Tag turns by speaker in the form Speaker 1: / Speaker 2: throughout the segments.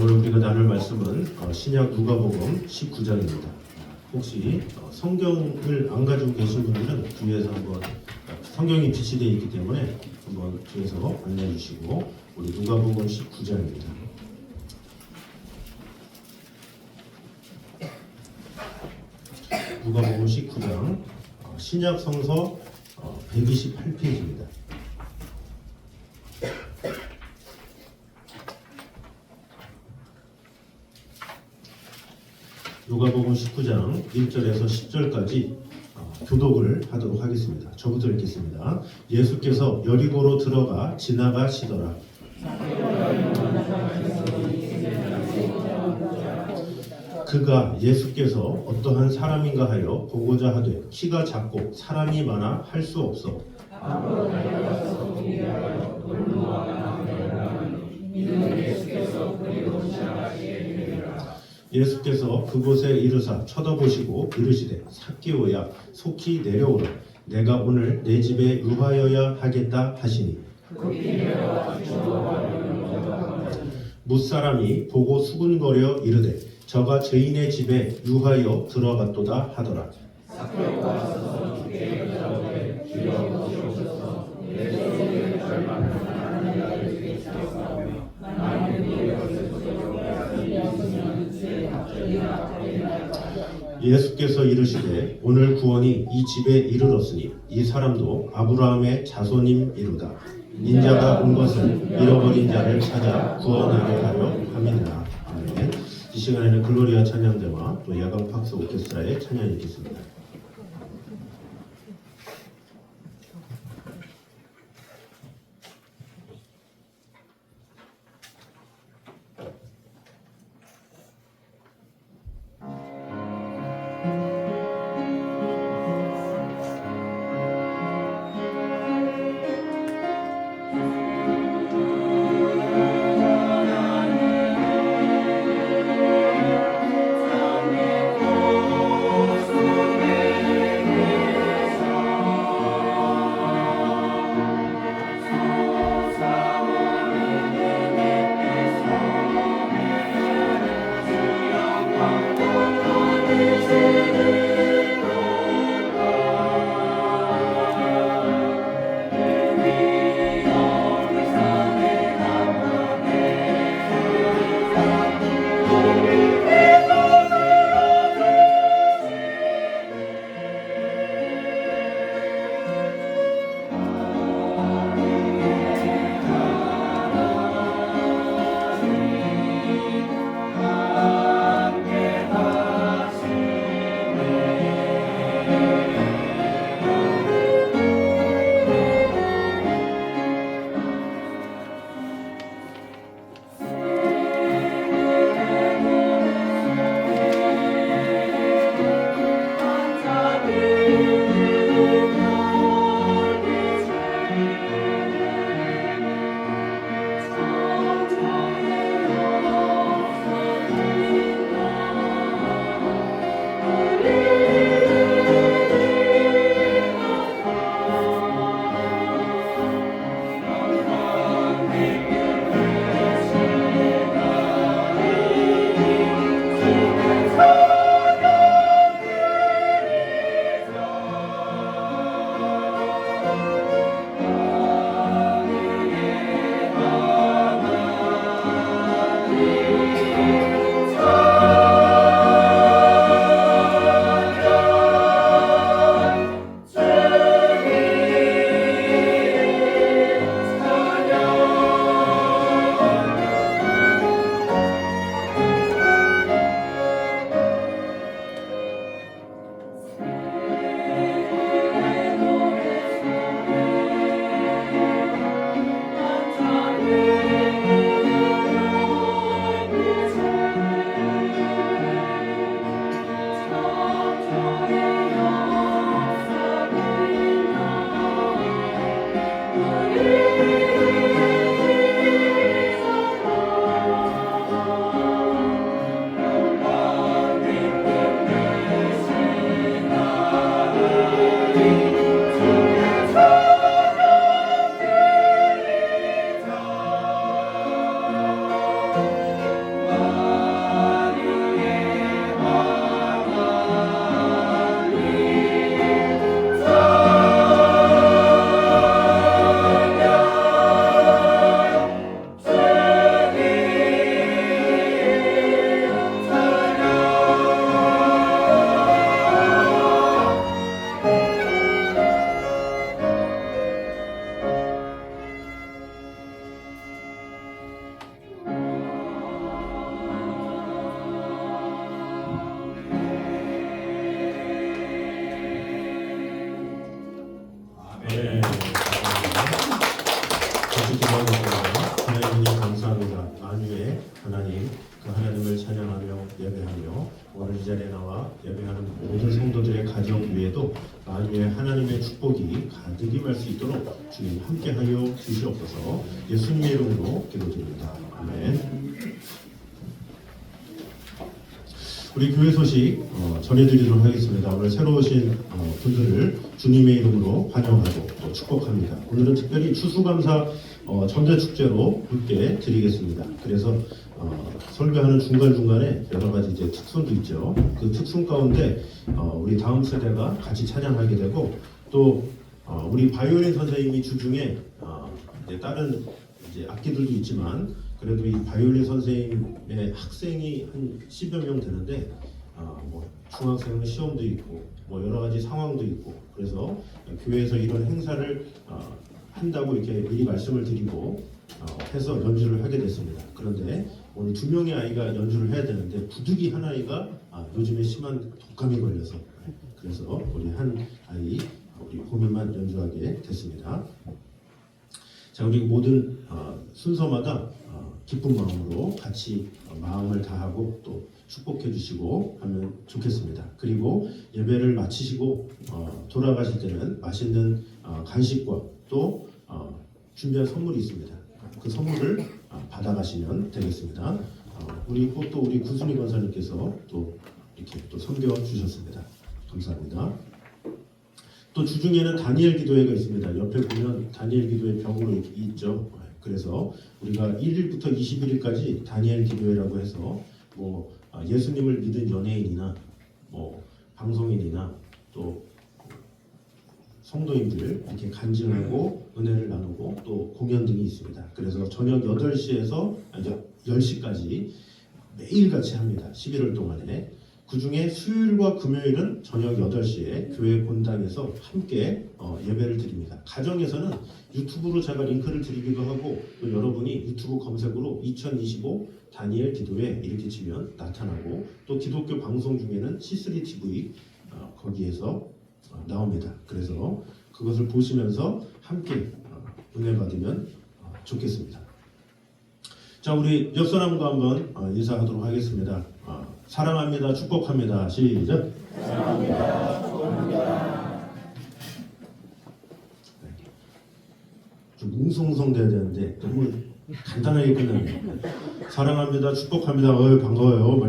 Speaker 1: 오늘 우리가 나눌 말씀은 신약 누가복음 19장입니다. 혹시 성경을 안 가지고 계신 분들은 뒤에서 한번 성경이 비치되어 있기 때문에 한번 뒤에서 안내해 주시고 우리 누가복음 19장입니다. 누가복음 19장 신약 성서 128페이지입니다. 누가복음 19장 1절에서 10절까지 교독을 하도록 하겠습니다. 저부터 읽겠습니다. 예수께서 여리고로 들어가 지나가시더라. 그가 예수께서 어떠한 사람인가 하여 보고자 하되 키가 작고 사람이 많아 할 수 없어. 예수께서 그곳에 이르사 쳐다보시고 이르시되 삭개오야 속히 내려오라. 내가 오늘 내 집에 유하여야 하겠다 하시니 뭇사람이 보고 수군거려 이르되 저가 죄인의 집에 유하여 들어갔도다 하더라. 예수께서 이르시되 오늘 구원이 이 집에 이르렀으니 이 사람도 아브라함의 자손임이로다. 인자가 온 것은 잃어버린 자를 찾아 구원하게 하려 함이니라. 아멘. 이 시간에는 글로리아 찬양대와 또 야간 팍스 오케스트라의 찬양이 있겠습니다. 그 하나님을 찬양하며 예배하며 오늘 이 자리에 나와 예배하는 모든 성도들의 가정 위에도 만유의 하나님의 축복이 가득 임할 수 있도록 주님 함께하여 주시옵소서. 예수님의 이름으로 기도드립니다. 아멘. 우리 교회 소식 전해드리도록 하겠습니다. 오늘 새로 오신 분들을 주님의 이름으로 환영하고 또 축복합니다. 오늘은 특별히 추수감사 전대축제로 함께 드리겠습니다. 그래서 설교하는 중간중간에 여러 가지 이제 특선도 있죠. 그 특선 가운데 우리 다음 세대가 같이 찬양하게 되고 또 우리 바이올린 선생님이 주중에 이제 다른 이제 악기들도 있지만 그래도 이 바이올린 선생님의 학생이 한 10여 명 되는데 뭐 중학생은 시험도 있고 뭐 여러 가지 상황도 있고 그래서 교회에서 이런 행사를 한다고 이렇게 미리 말씀을 드리고 해서 연주를 하게 됐습니다. 그런데 오늘 2명의 아이가 연주를 해야 되는데 부득이 한 아이가 요즘에 심한 독감이 걸려서 그래서 우리 한 아이 우리 호미만 연주하게 됐습니다. 자, 우리 모든 순서마다 기쁜 마음으로 같이 마음을 다하고 또 축복해 주시고 하면 좋겠습니다. 그리고 예배를 마치시고 돌아가실 때는 맛있는 간식과 또 준비한 선물이 있습니다. 그 선물을 받아가시면 되겠습니다. 우리 구순이 권사님께서 또 이렇게 또 섬겨 주셨습니다. 감사합니다. 또 주중에는 다니엘 기도회가 있습니다. 옆에 보면 다니엘 기도회 벽으로 있죠. 그래서 우리가 1일부터 21일까지 다니엘 기도회라고 해서 뭐 예수님을 믿은 연예인이나 뭐 방송인이나 또 성도인들 이렇게 간증하고 은혜를 나누고 또 공연 등이 있습니다. 그래서 저녁 8시에서 10시까지 매일같이 합니다. 11월 동안에. 그 중에 수요일과 금요일은 저녁 8시에 교회 본당에서 함께 예배를 드립니다. 가정에서는 유튜브로 제가 링크를 드리기도 하고 또 여러분이 유튜브 검색으로 2025 다니엘 기도회 이렇게 치면 나타나고 또 기독교 방송 중에는 C3TV 거기에서 나옵니다. 그래서 그것을 보시면서 함께 은혜 받으면 좋겠습니다. 자, 우리 옆사람과 한번 인사하도록 하겠습니다. 사랑합니다. 축복합니다. 시작.
Speaker 2: 사랑합니다. 축복합니다.
Speaker 1: 좀 웅성웅성 돼야 되는데 너무 간단하게 끝나네요. 사랑합니다. 축복합니다. 반가워요.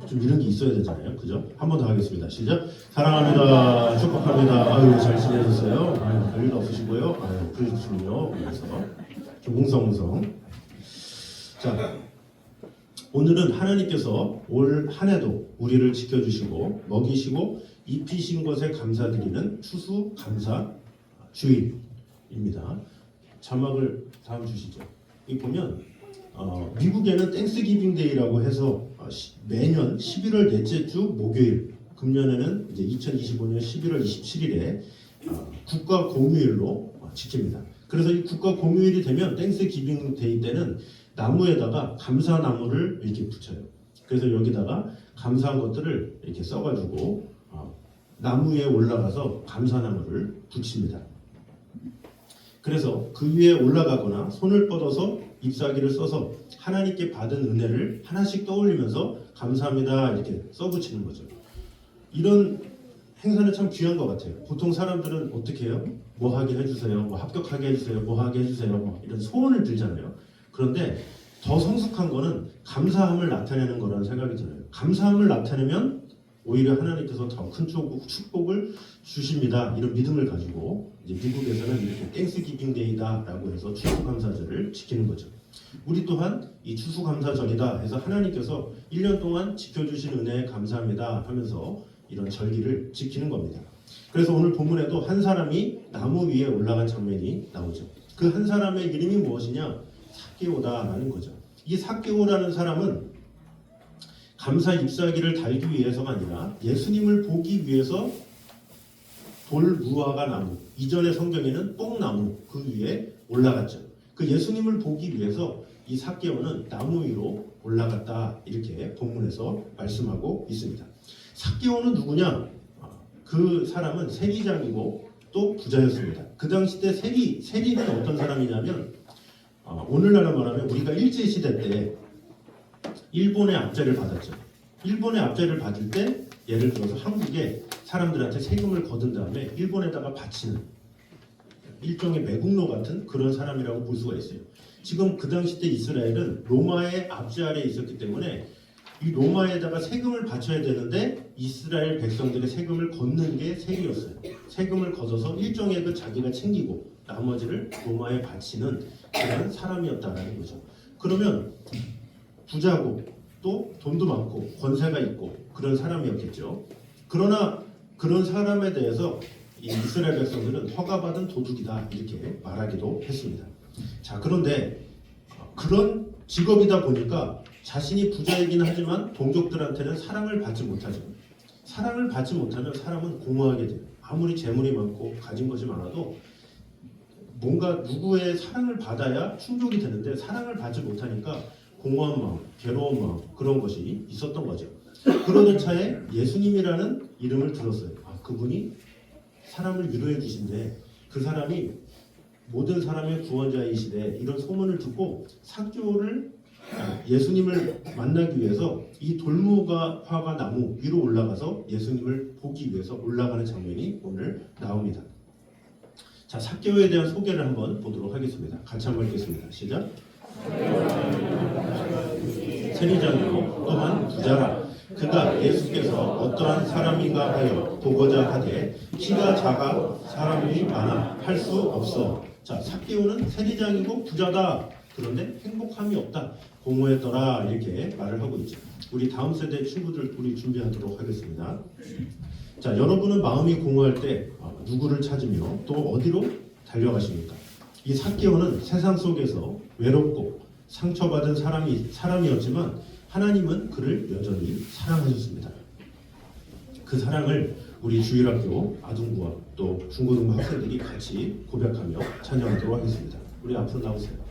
Speaker 1: 좀 이런 게 있어야 되잖아요. 그죠? 한 번 더 하겠습니다. 시작. 사랑합니다. 축복합니다. 아유, 잘 지내셨어요? 아유, 별일 없으시고요. 아유, 그러시군요. 그래서 좀 웅성웅성. 자, 오늘은 하나님께서 올 한 해도 우리를 지켜주시고 먹이시고 입히신 것에 감사드리는 추수 감사 주일입니다. 자막을 다음 주시죠. 여기 보면 미국에는 땡스기빙 데이라고 해서 매년 11월 넷째 주 목요일, 금년에는 이제 2025년 11월 27일에 국가 공휴일로 지킵니다. 그래서 이 국가 공휴일이 되면 땡스기빙 데이 때는 나무에다가 감사나무를 이렇게 붙여요. 그래서 여기다가 감사한 것들을 이렇게 써가지고 나무 위에 올라가서 감사나무를 붙입니다. 그래서 그 위에 올라가거나 손을 뻗어서 잎사귀를 써서 하나님께 받은 은혜를 하나씩 떠올리면서 감사합니다 이렇게 써붙이는 거죠. 이런 행사는 참 귀한 것 같아요. 보통 사람들은 어떻게 해요? 뭐 하게 해주세요, 뭐 합격하게 해주세요, 뭐 하게 해주세요, 뭐 이런 소원을 들잖아요. 그런데 더 성숙한 거는 감사함을 나타내는 거라는 생각이 들어요. 감사함을 나타내면 오히려 하나님께서 더 큰 축복을 주십니다. 이런 믿음을 가지고 이제 미국에서는 이렇게 땡스기빙 데이다라고 해서 추수감사절을 지키는 거죠. 우리 또한 이 추수감사절이다 해서 하나님께서 1년 동안 지켜주신 은혜에 감사합니다 하면서 이런 절기를 지키는 겁니다. 그래서 오늘 본문에도 한 사람이 나무 위에 올라간 장면이 나오죠. 그 한 사람의 이름이 무엇이냐? 삭개오다라는 거죠. 이 삭개오라는 사람은 감사 잎사귀를 달기 위해서가 아니라 예수님을 보기 위해서 돌 무화과 나무, 이전의 성경에는 뽕나무 그 위에 올라갔죠. 그 예수님을 보기 위해서 이 삭개오는 나무 위로 올라갔다 이렇게 본문에서 말씀하고 있습니다. 삭개오는 누구냐? 그 사람은 세리장이고 또 부자였습니다. 그 당시 때 세리는 어떤 사람이냐면 오늘날로 말하면 우리가 일제시대 때 일본의 압제를 받았죠. 일본의 압제를 받을 때 예를 들어서 한국에 사람들한테 세금을 거둔 다음에 일본에다가 바치는 일종의 매국노 같은 그런 사람이라고 볼 수가 있어요. 지금 그 당시 때 이스라엘은 로마의 압제 아래에 있었기 때문에 이 로마에다가 세금을 바쳐야 되는데 이스라엘 백성들의 세금을 걷는 게 세리였어요. 세금을 걷어서 일정액을 자기가 챙기고 나머지를 로마에 바치는 그런 사람이었다라는 거죠. 그러면 부자고 또 돈도 많고 권세가 있고 그런 사람이었겠죠. 그러나 그런 사람에 대해서 이 이스라엘 백성들은 허가받은 도둑이다 이렇게 말하기도 했습니다. 자, 그런데 그런 직업이다 보니까 자신이 부자이긴 하지만 동족들한테는 사랑을 받지 못하죠. 사랑을 받지 못하면 사람은 공허하게 돼요. 아무리 재물이 많고 가진 것이 많아도 뭔가 누구의 사랑을 받아야 충족이 되는데 사랑을 받지 못하니까 공허한 마음, 괴로운 마음 그런 것이 있었던 거죠. 그러던 차에 예수님이라는 이름을 들었어요. 아, 그분이 사람을 위로해 주신데 그 사람이 모든 사람의 구원자이시대 이런 소문을 듣고 예수님을 만나기 위해서 이 돌무가 화가 나무 위로 올라가서 예수님을 보기 위해서 올라가는 장면이 오늘 나옵니다. 자, 삭개오에 대한 소개를 한번 보도록 하겠습니다. 같이 한번 읽겠습니다. 시작. 세리장이요 또한 부자라. 그가 예수께서 어떠한 사람인가 하여 보고자 하되 키가 작아 사람이 많아 할 수 없어. 자, 삭개오는 세리장이고 부자다. 그런데 행복함이 없다. 공허했더라 이렇게 말을 하고 있죠. 우리 다음 세대 친구들 우리 준비하도록 하겠습니다. 자, 여러분은 마음이 공허할 때 누구를 찾으며 또 어디로 달려가십니까? 이 삭개오는 세상 속에서 외롭고 상처받은 사람이었지만 하나님은 그를 여전히 사랑하셨습니다. 그 사랑을 우리 주일학교 아동부와 또 중고등부 학생들이 같이 고백하며 찬양하도록 하겠습니다. 우리 앞으로 나오세요.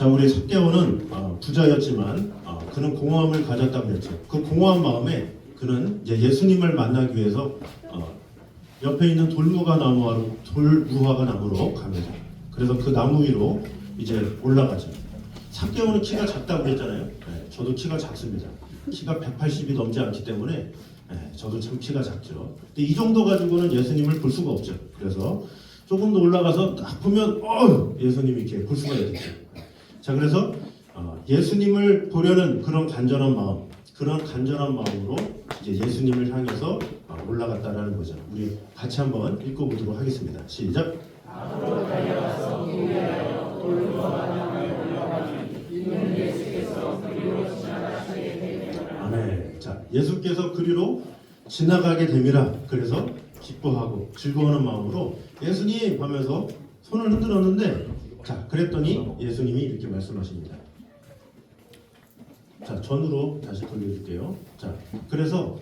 Speaker 1: 자, 우리 삭개오는 부자였지만 그는 공허함을 가졌다고 그랬죠. 그 공허한 마음에 그는 이제 예수님을 만나기 위해서 옆에 있는 돌무화과 나무로 갑니다. 그래서 그 나무 위로 이제 올라가죠. 삭개오는 키가 작다고 그랬잖아요. 네, 저도 키가 작습니다. 키가 180이 넘지 않기 때문에 저도 참 키가 작죠. 근데 이 정도 가지고는 예수님을 볼 수가 없죠. 그래서 조금 더 올라가서 딱 보면 예수님이 이렇게 볼 수가 있겠죠. 자, 그래서 예수님을 보려는 그런 간절한 마음으로 이제 예수님을 향해서 올라갔다라는 거죠. 우리 같이 한번 읽어보도록 하겠습니다. 시작. 아멘. 자, 예수께서 그리로 지나가게 됨이라. 그래서 기뻐하고 즐거워하는 마음으로 예수님 하면서 손을 흔들었는데, 자, 그랬더니 예수님이 이렇게 말씀하십니다. 자, 전으로 다시 돌려줄게요. 자, 그래서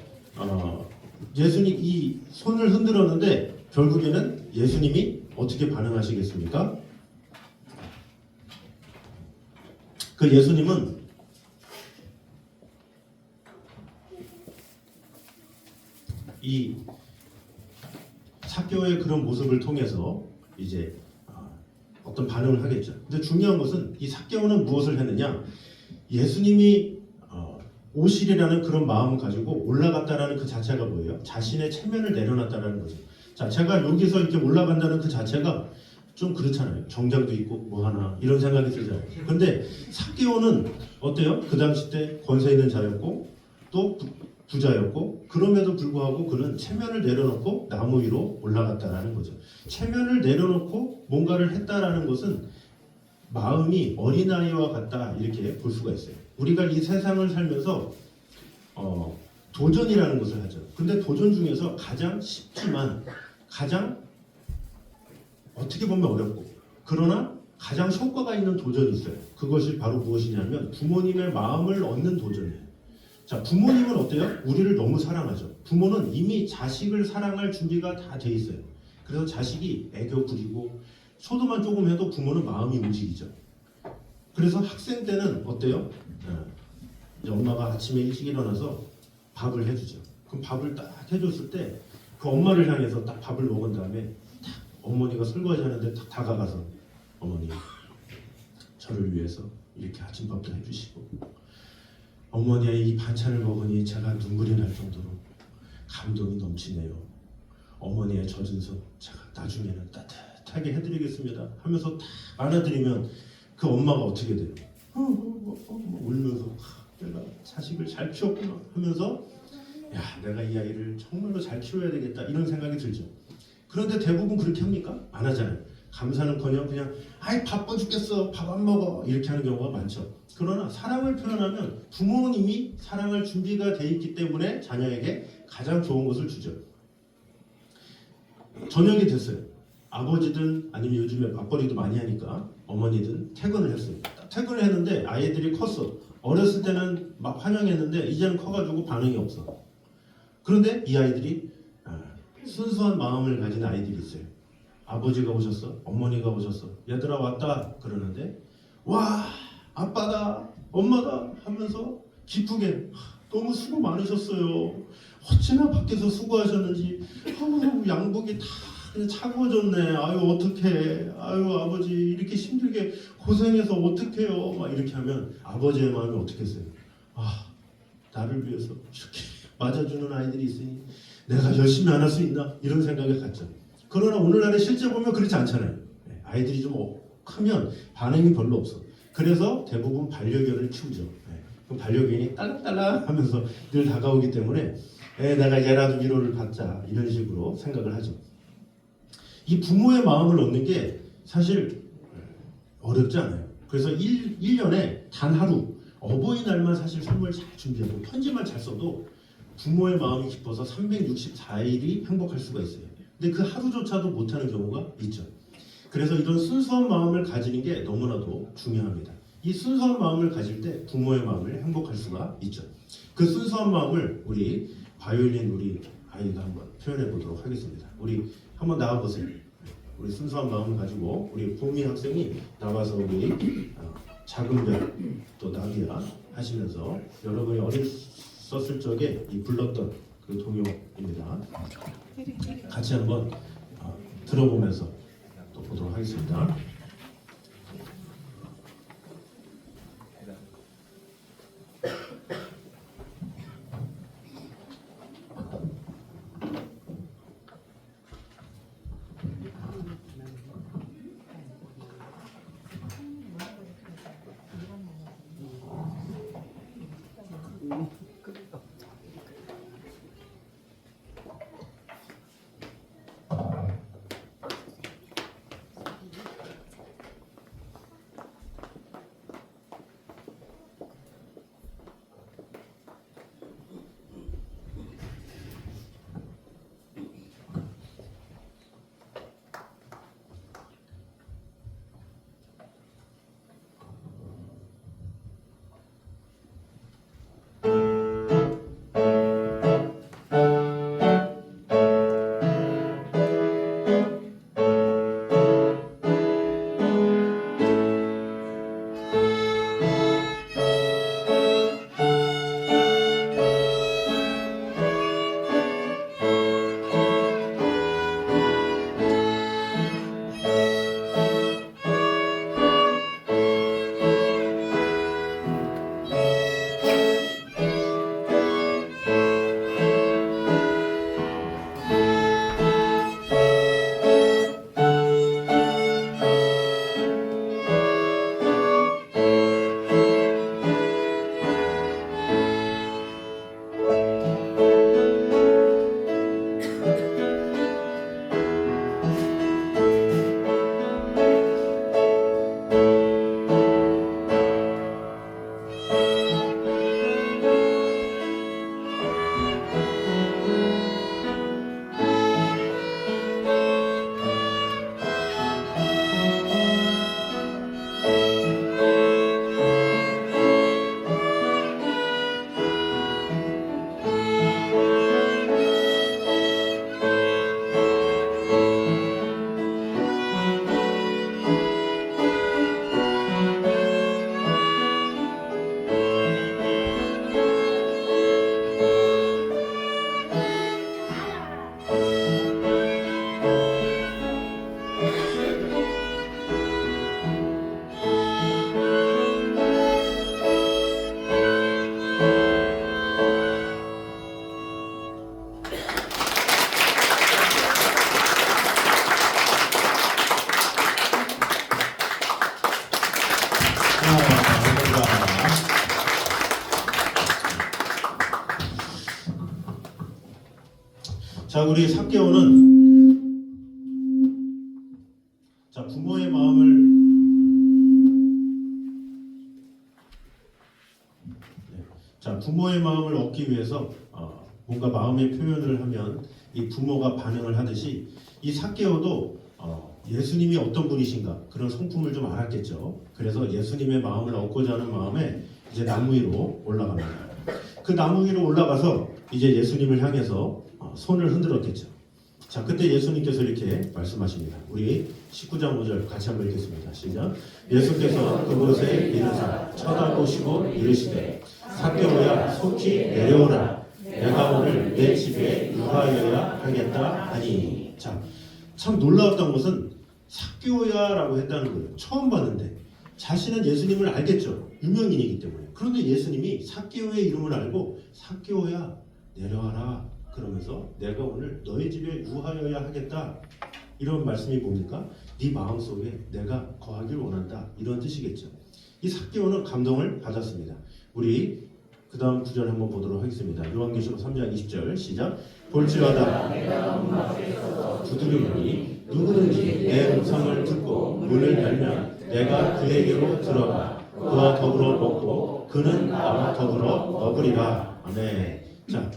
Speaker 1: 예수님 이 손을 흔들었는데 결국에는 예수님이 어떻게 반응하시겠습니까? 그 예수님은 이 삭개오의 그런 모습을 통해서 이제 어떤 반응을 하겠죠. 근데 중요한 것은 이 삭개오는 무엇을 했느냐? 예수님이 오시리라는 그런 마음을 가지고 올라갔다라는 그 자체가 뭐예요? 자신의 체면을 내려놨다라는 거죠. 자, 제가 여기서 이렇게 올라간다는 그 자체가 좀 그렇잖아요. 정장도 있고 뭐 하나 이런 생각이 들잖아요. 근데 삭개오는 어때요? 그 당시 때 권세 있는 자였고 또 부자였고, 그럼에도 불구하고 그는 체면을 내려놓고 나무 위로 올라갔다라는 거죠. 체면을 내려놓고 뭔가를 했다라는 것은 마음이 어린아이와 같다, 이렇게 볼 수가 있어요. 우리가 이 세상을 살면서 도전이라는 것을 하죠. 근데 도전 중에서 가장 쉽지만 가장 어떻게 보면 어렵고, 그러나 가장 효과가 있는 도전이 있어요. 그것이 바로 무엇이냐면 부모님의 마음을 얻는 도전이에요. 자, 부모님은 어때요? 우리를 너무 사랑하죠. 부모는 이미 자식을 사랑할 준비가 다 돼 있어요. 그래서 자식이 애교 부리고 소도만 조금 해도 부모는 마음이 움직이죠. 그래서 학생 때는 어때요? 이제 엄마가 아침에 일찍 일어나서 밥을 해주죠. 그럼 밥을 딱 해줬을 때 그 엄마를 향해서 딱 밥을 먹은 다음에 딱 어머니가 설거지 하는데 딱 다가가서 어머니, 저를 위해서 이렇게 아침밥도 해주시고 어머니의 이 반찬을 먹으니 제가 눈물이 날 정도로 감동이 넘치네요. 어머니의 젖은 손 제가 나중에는 따뜻하게 해드리겠습니다 하면서 딱 안아드리면 그 엄마가 어떻게 돼요? 울면서 내가 자식을 잘 키웠구나 하면서 야, 내가 이 아이를 정말로 잘 키워야 되겠다, 이런 생각이 들죠. 그런데 대부분 그렇게 합니까? 안 하잖아요. 감사는커녕 그냥 아이 바빠 죽겠어, 밥 안 먹어, 이렇게 하는 경우가 많죠. 그러나 사랑을 표현하면 부모는 이미 사랑할 준비가 돼 있기 때문에 자녀에게 가장 좋은 것을 주죠. 저녁이 됐어요. 아버지든 아니면 요즘에 맞벌이도 많이 하니까 어머니든 퇴근을 했어요. 퇴근을 했는데 아이들이 컸어. 어렸을 때는 막 환영했는데 이제는 커가지고 반응이 없어. 그런데 이 아이들이 순수한 마음을 가진 아이들이 있어요. 아버지가 오셨어, 어머니가 오셨어, 얘들아 왔다 그러는데 와, 아빠다, 엄마다 하면서 기쁘게 너무 수고 많으셨어요. 어찌나 밖에서 수고하셨는지 양복이 다 차고워졌네. 아유 어떡해. 아유 아버지 이렇게 힘들게 고생해서 어떡해요. 막 이렇게 하면 아버지의 마음이 어떻겠어요? 아, 나를 위해서 이렇게 맞아주는 아이들이 있으니 내가 열심히 안 할 수 있나, 이런 생각이 갔죠. 그러나 오늘날에 실제 보면 그렇지 않잖아요. 아이들이 좀 크면 반응이 별로 없어. 그래서 대부분 반려견을 키우죠. 그 반려견이 딸랑딸랑 하면서 늘 다가오기 때문에 내가 얘라도 위로를 받자, 이런 식으로 생각을 하죠. 이 부모의 마음을 얻는 게 사실 어렵지 않아요. 그래서 1년에 단 하루, 어버이날만 사실 선물 잘 준비하고 편지만 잘 써도 부모의 마음이 깊어서 364일이 행복할 수가 있어요. 근데 그 하루조차도 못하는 경우가 있죠. 그래서 이런 순수한 마음을 가지는 게 너무나도 중요합니다. 이 순수한 마음을 가질 때 부모의 마음을 행복할 수가 있죠. 그 순수한 마음을 우리 바이올린 우리 아이가 한번 표현해 보도록 하겠습니다. 우리 한번 나와 보세요. 우리 순수한 마음을 가지고 우리 보미 학생이 나와서 우리 작은 별, 또 나비야 하시면서 여러분이 어렸었을 적에 이 불렀던 그 동요입니다. 같이 한번 들어보면서 또 보도록 하겠습니다. 자, 우리 삭개오는 부모의 마음을 부모의 마음을 얻기 위해서 뭔가 마음의 표현을 하면 이 부모가 반응을 하듯이 이 삭개오도 예수님이 어떤 분이신가 그런 성품을 좀 알았겠죠. 그래서 예수님의 마음을 얻고자 하는 마음에 이제 나무 위로 올라갑니다. 그 나무 위로 올라가서 이제 예수님을 향해서 손을 흔들었겠죠. 자, 그때 예수님께서 이렇게 말씀하십니다. 우리 19장 5절 같이 한번 읽겠습니다. 시작. 예수께서 그곳에 이르사 쳐다보시고 이르시되 삭개오야 속히 내려오라. 내가 오늘 내 집에 유하여야 하겠다 하니. 자, 참 놀라웠던 것은 삭개오야라고 했다는 거예요. 처음 봤는데 자신은 예수님을 알겠죠. 유명인이기 때문에. 그런데 예수님이 삭개오의 이름을 알고 삭개오야 내려와라. 그러면서 내가 오늘 너희 집에 유하여야 하겠다. 이런 말씀이 뭡니까? 네 마음속에 내가 거하길 원한다. 이런 뜻이겠죠. 이 삭개오는 감동을 받았습니다. 우리 그 다음 구절 한번 보도록 하겠습니다. 요한계시록 3장 20절 시작. 볼지어다 두드리니 누구든지 내 음성을 듣고 문을 열면 내가 그에게로 들어가 그와 더불어 먹고 그는 나와 더불어 먹으리라. 아멘. 자,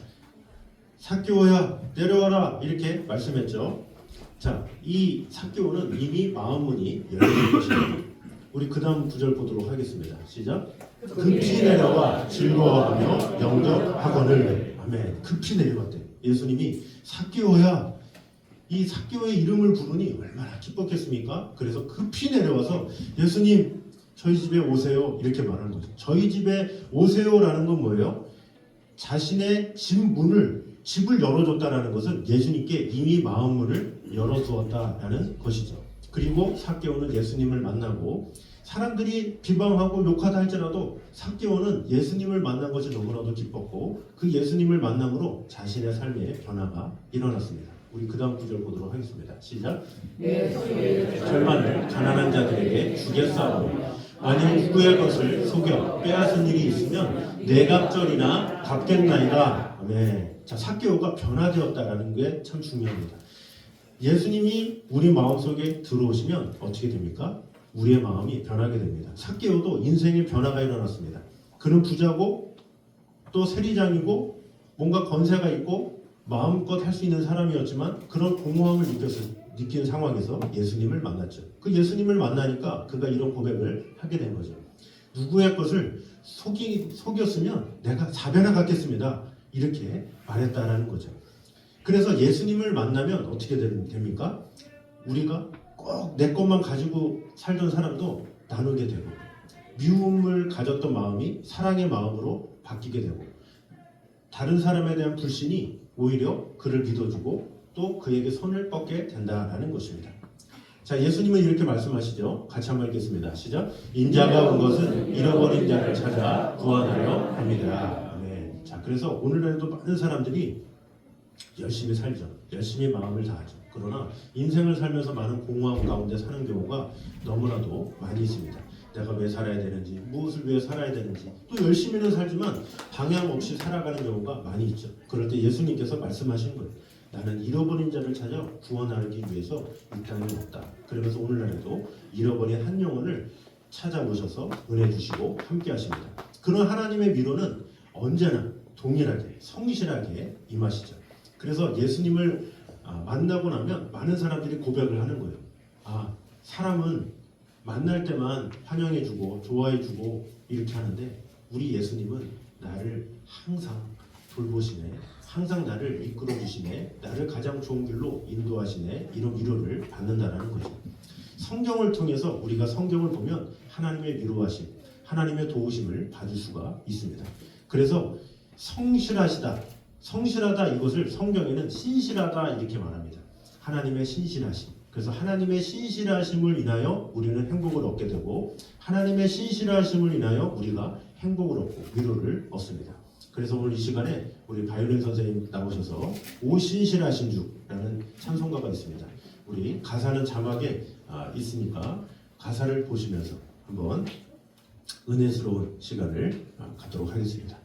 Speaker 1: 삭개오야 내려와라 이렇게 말씀했죠. 자, 이 삭개오는 이미 마음문이 열린 것입니다. 우리 그 다음 구절 보도록 하겠습니다. 시작. 급히 내려와 즐거워하며 영접하거늘. 아멘. 급히 내려왔대. 예수님이 삭개오야, 이 삭개오의 이름을 부르니 얼마나 기뻤겠습니까? 그래서 급히 내려와서 예수님 저희 집에 오세요 이렇게 말하는 거죠. 저희 집에 오세요라는 건 뭐예요? 자신의 집을 열어줬다라는 것은 예수님께 이미 마음 문을 열어두었다라는 것이죠. 그리고 삭개오는 예수님을 만나고 사람들이 비방하고 욕하다 할지라도 삭개오는 예수님을 만난 것이 너무나도 기뻤고 그 예수님을 만남으로 자신의 삶에 변화가 일어났습니다. 우리 그 다음 구절 보도록 하겠습니다. 시작. 절반을 가난한 자들에게 주겠사오니 만일 누구의 것을 속여 빼앗은 일이 있으면 내갑절이나 갚겠나이다. 아멘. 자, 삭개오가 변화되었다라는 게 참 중요합니다. 예수님이 우리 마음속에 들어오시면 어떻게 됩니까? 우리의 마음이 변하게 됩니다. 삭개오도 인생의 변화가 일어났습니다. 그는 부자고 또 세리장이고 뭔가 건세가 있고 마음껏 할 수 있는 사람이었지만 그런 공허함을 느낀 상황에서 예수님을 만났죠. 그 예수님을 만나니까 그가 이런 고백을 하게 된 거죠. 누구의 것을 속였으면 내가 4배나 갚겠습니다. 이렇게 말했다라는 거죠. 그래서 예수님을 만나면 어떻게 됩니까? 우리가 꼭 내 것만 가지고 살던 사람도 나누게 되고 미움을 가졌던 마음이 사랑의 마음으로 바뀌게 되고 다른 사람에 대한 불신이 오히려 그를 믿어주고 또 그에게 손을 뻗게 된다라는 것입니다. 자, 예수님은 이렇게 말씀하시죠. 같이 한번 읽겠습니다. 시작. 인자가 온 것은 잃어버린 자를 찾아 구원하려 합니다. 네. 자, 그래서 오늘날에도 많은 사람들이 열심히 살죠. 열심히 마음을 다하죠. 그러나 인생을 살면서 많은 공허함 가운데 사는 경우가 너무나도 많이 있습니다. 내가 왜 살아야 되는지, 무엇을 위해 살아야 되는지, 또 열심히는 살지만 방향 없이 살아가는 경우가 많이 있죠. 그럴 때 예수님께서 말씀하신 거예요. 나는 잃어버린 자를 찾아 구원하기 위해서 이 땅에 왔다. 그러면서 오늘날에도 잃어버린 한 영혼을 찾아오셔서 은혜 주시고 함께 하십니다. 그런 하나님의 미로는 언제나 동일하게 성실하게 임하시죠. 그래서 예수님을 만나고 나면 많은 사람들이 고백을 하는 거예요. 사람은 만날 때만 환영해주고 좋아해주고 이렇게 하는데 우리 예수님은 나를 항상 돌보시네, 항상 나를 이끌어주시네, 나를 가장 좋은 길로 인도하시네, 이런 위로를 받는다라는 거죠. 성경을 통해서 우리가 성경을 보면 하나님의 위로하심, 하나님의 도우심을 받을 수가 있습니다. 그래서 성실하다 이것을 성경에는 신실하다 이렇게 말합니다. 하나님의 신실하심. 그래서 하나님의 신실하심을 인하여 우리는 행복을 얻게 되고 하나님의 신실하심을 인하여 우리가 행복을 얻고 위로를 얻습니다. 그래서 오늘 이 시간에 우리 바이올린 선생님 나오셔서 오 신실하신 주라는 찬송가가 있습니다. 우리 가사는 자막에 있으니까 가사를 보시면서 한번 은혜스러운 시간을 갖도록 하겠습니다.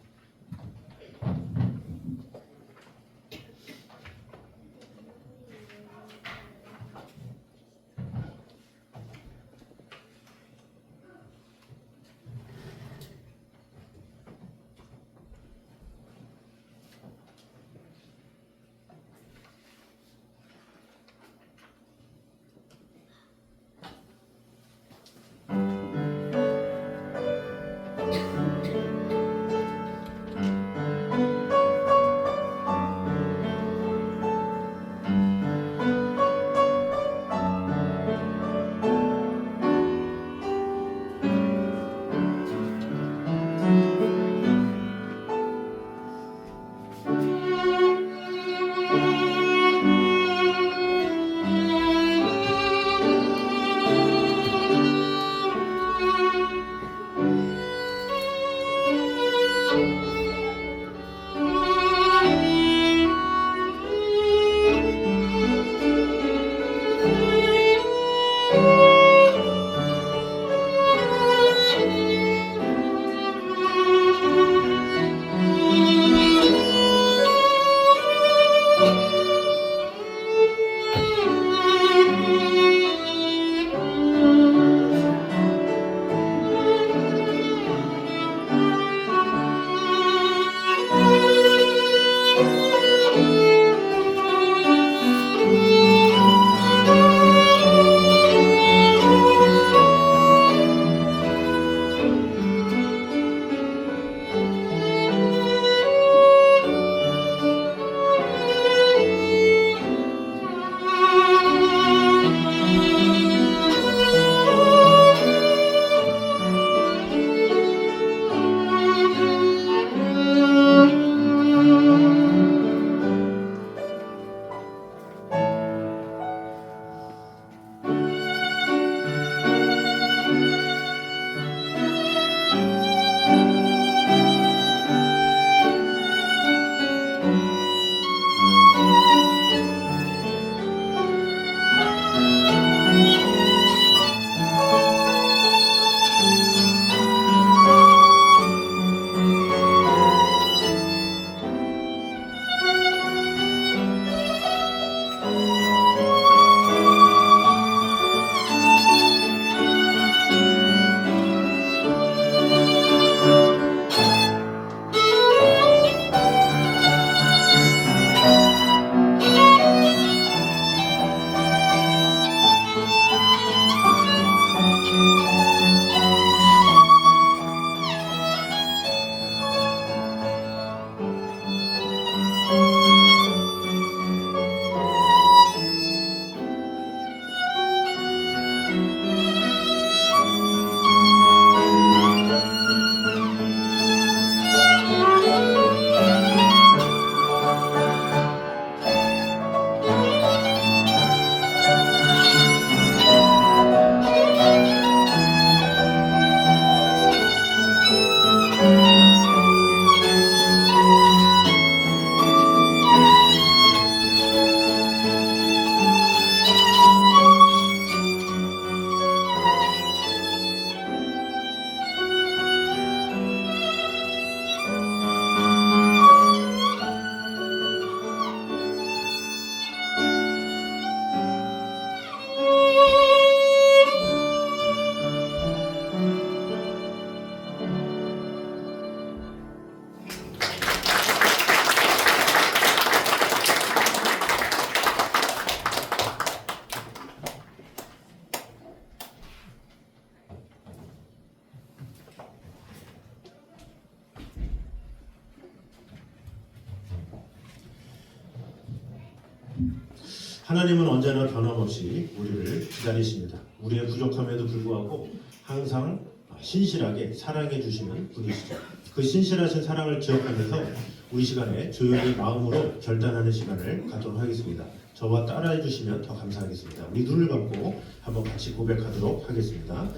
Speaker 1: 하나님은 언제나 변함없이 우리를 기다리십니다. 우리의 부족함에도 불구하고 항상 신실하게 사랑해 주시는 분이시죠. 그 신실하신 사랑을 기억하면서 우리 시간에 조용히 마음으로 결단하는 시간을 갖도록 하겠습니다. 저와 따라해 주시면 더 감사하겠습니다. 우리 눈을 감고 한번 같이 고백하도록 하겠습니다.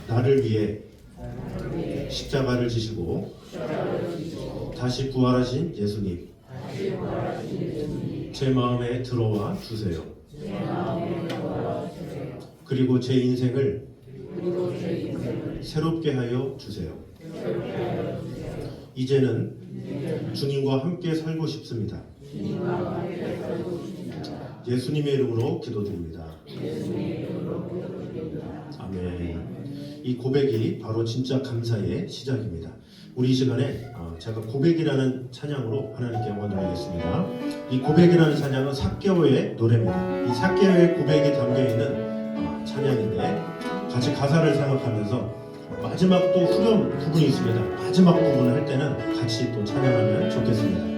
Speaker 1: 나를 위해 십자가를 지시고 다시 부활하신 예수님, 제 마음에 들어와 주세요. 그리고 제 인생을 새롭게 하여 주세요. 이제는 주님과 함께 살고 싶습니다. 예수님의 이름으로 기도드립니다. 아멘. 이 고백이 바로 진짜 감사의 시작입니다. 우리 이 시간에 제가 고백이라는 찬양으로 하나님께 영광 돌리겠습니다. 이 고백이라는 찬양은 삭개오의 노래입니다. 이 삭개오의 고백이 담겨있는 찬양인데 같이 가사를 생각하면서 마지막 또 후렴 부분이 있습니다. 마지막 부분을 할 때는 같이 또 찬양하면 좋겠습니다.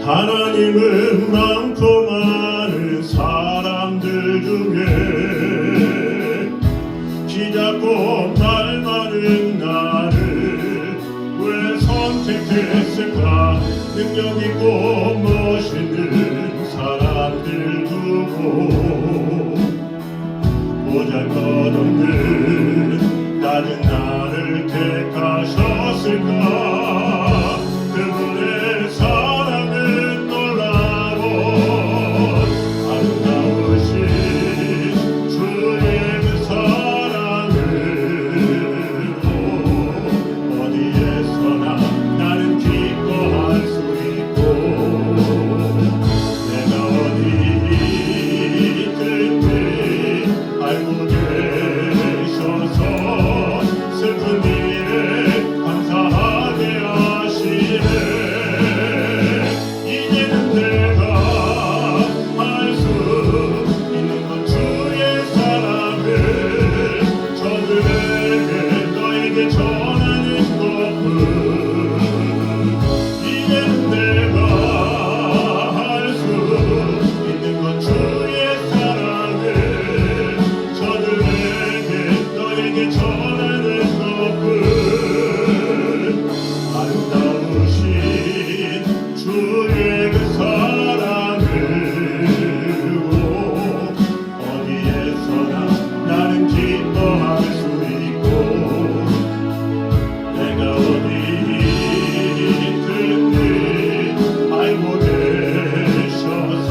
Speaker 3: 하나님은 많고 많은 사람들 중에 기잡고 말 많은 나를 왜 선택했을까? 능력 있고 멋있는 사람들 두고 보잘것없는 낮은 나를 택하셨을까? 그분의 사랑은 놀라워 아름다우신 주의 그 사랑으로 어디에서나 나는 기뻐할 수 있고 내가 어디 있든지 알고 계셔서 슬픈 일에 감사하게 하시네. 이제는 내가 할 수 있는 건 주의 사랑을 저들에게 너에게 전하는 것뿐. 이제는 내가 할 수 있는 건 주의 사랑을 저들에게 너에게 전하는 것뿐. 아름다우신 주의 그 사랑으로 어디에서나 나는 기뻐할 수 있고 내가 어디 있든지 알고 계셔서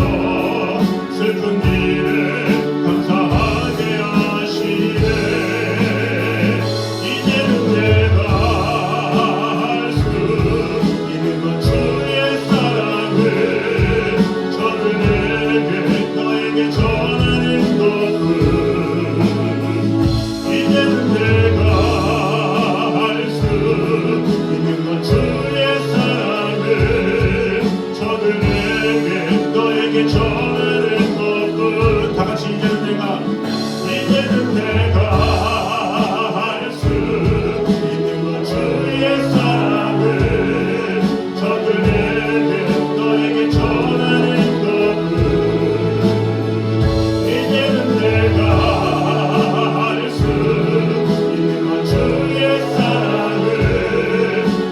Speaker 3: 슬픈 일에 감사하게 하시네. 이제는 내가 할 수 있는 건 주의 사랑을 저들에게 너에게 전하는 것뿐. 이제는 내가 할 수 있는 건 주의 사랑을 저들에게 너에게 전하는 것뿐. 다 같이 이제는 내가 할 수 있는 건 주의 사랑을 저들에게 너에게 전하는 것뿐. 이제는 내가 할 수 있는 건 주의 사랑을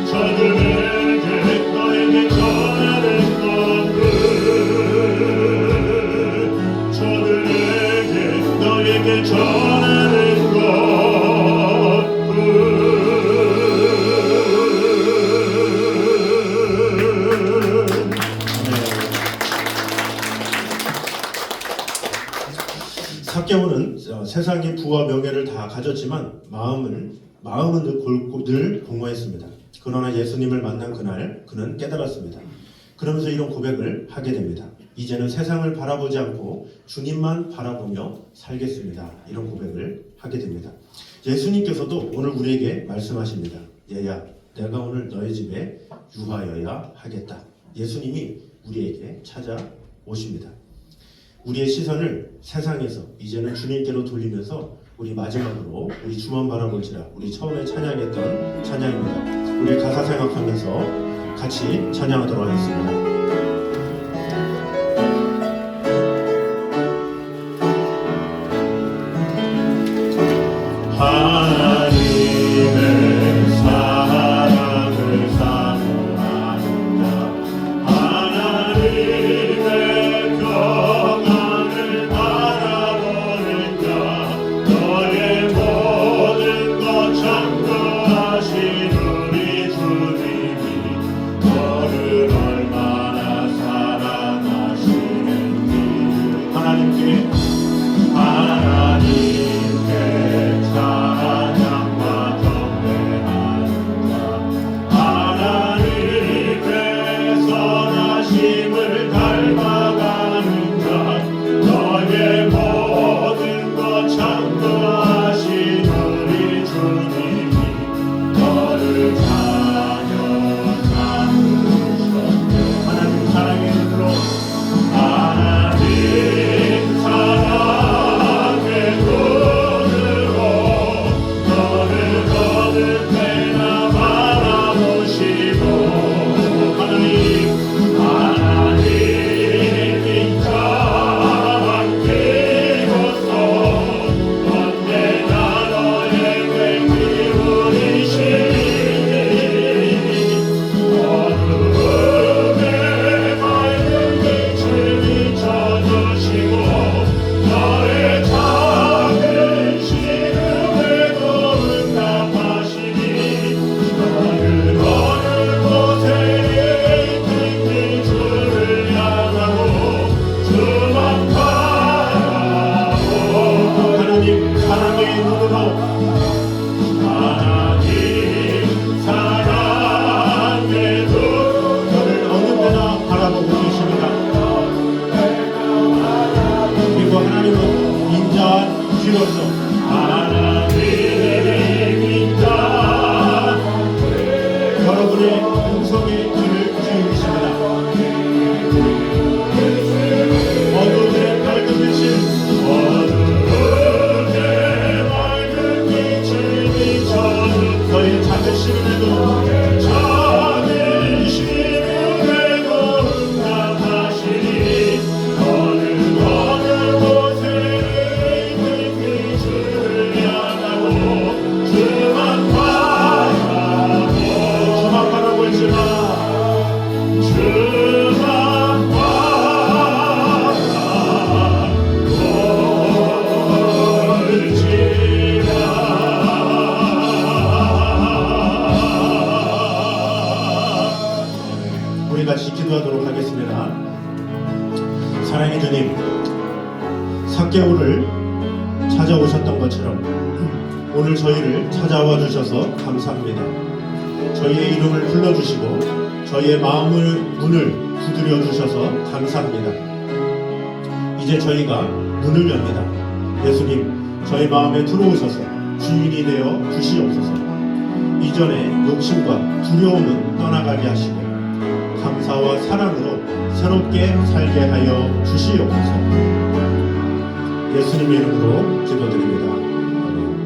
Speaker 3: 저들에게 너에게 전하는 것뿐. 저들에게 너에게 전하는 것뿐.
Speaker 1: 삭개오는 세상의 부와 명예를 다 가졌지만 마음은 늘 공허했습니다. 그러나 예수님을 만난 그날 그는 깨달았습니다. 그러면서 이런 고백을 하게 됩니다. 이제는 세상을 바라보지 않고 주님만 바라보며 살겠습니다. 이런 고백을 하게 됩니다. 예수님께서도 오늘 우리에게 말씀하십니다. 얘야, 내가 오늘 너의 집에 유하여야 하겠다. 예수님이 우리에게 찾아오십니다. 우리의 시선을 세상에서 이제는 주님께로 돌리면서 우리 마지막으로 우리 주만 바라볼지라 우리 처음에 찬양했던 찬양입니다. 우리 가사 생각하면서 같이 찬양하도록 하겠습니다. 하나님의 사랑을 사모하는 자 하나님의 평안을 바라보는 자 너의 모든 것 참고하신 우리 주님이 너를 얼마나 사랑하시는지 하나님께 찬양과 경배하는 자 하나님의 선하심을 닮아가는 자 너의 모든 것 참고하신 우리 주님이 너를 자녀 삼으셨네. 하나님 사랑의 눈으로 하나님 사랑의 눈으로 너를 거듭 때나 바라보시고 하나님 인자 함께로서 언제나 너에게 기울이시니 어둠에 맑은 빛을 비춰주시고 너의 작은 시름에도 응답하시니 너를 어느 곳에 있든지 주를 향하고 주만 바라보 하나님 사랑의 눈으로 하나님 사랑의 눈을 어느 때나 바라보고 계십니다. 그리고 하나님은 인자한 귀로서 하나님 인자 여러분의 음성의 귀를 기울이십니다. 어둠의 밝은 빛을 비춰준 너의 작은 시름에도 응답하시니 너는 어느 곳에 있든지 주를 향하고 주만 바라볼지라 주만 우리 같이 기도하도록 하겠습니다. 사랑의 주님, 삭개오를 찾아오셨던 것처럼 오늘 저희를 찾아와 주셔서 감사합니다. 저희의 이름을 불러주시고 저희의 마음을 문을 두드려 주셔서 감사합니다. 이제 저희가 문을 엽니다. 예수님, 저희 마음에 들어오셔서 주인이 되어 주시옵소서. 이전의 욕심과 두려움은 떠나가게 하시고 감사와 사랑으로 새롭게 살게 하여 주시옵소서. 예수님의 이름으로 기도드립니다. 아멘.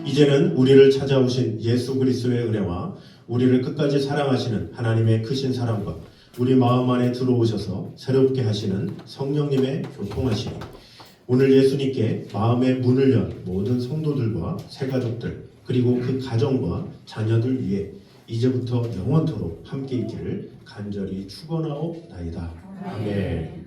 Speaker 1: 이제는 우리를 찾아오신 예수 그리스도의 은혜와 우리를 끝까지 사랑하시는 하나님의 크신 사랑과 우리 마음 안에 들어오셔서 새롭게 하시는 성령님의 교통하심이 오늘 예수님께 마음의 문을 연 모든 성도들과 새가족들 그리고 그 가정과 자녀들 위해 이제부터 영원토록 함께 있기를 간절히 축원하옵나이다. 아멘.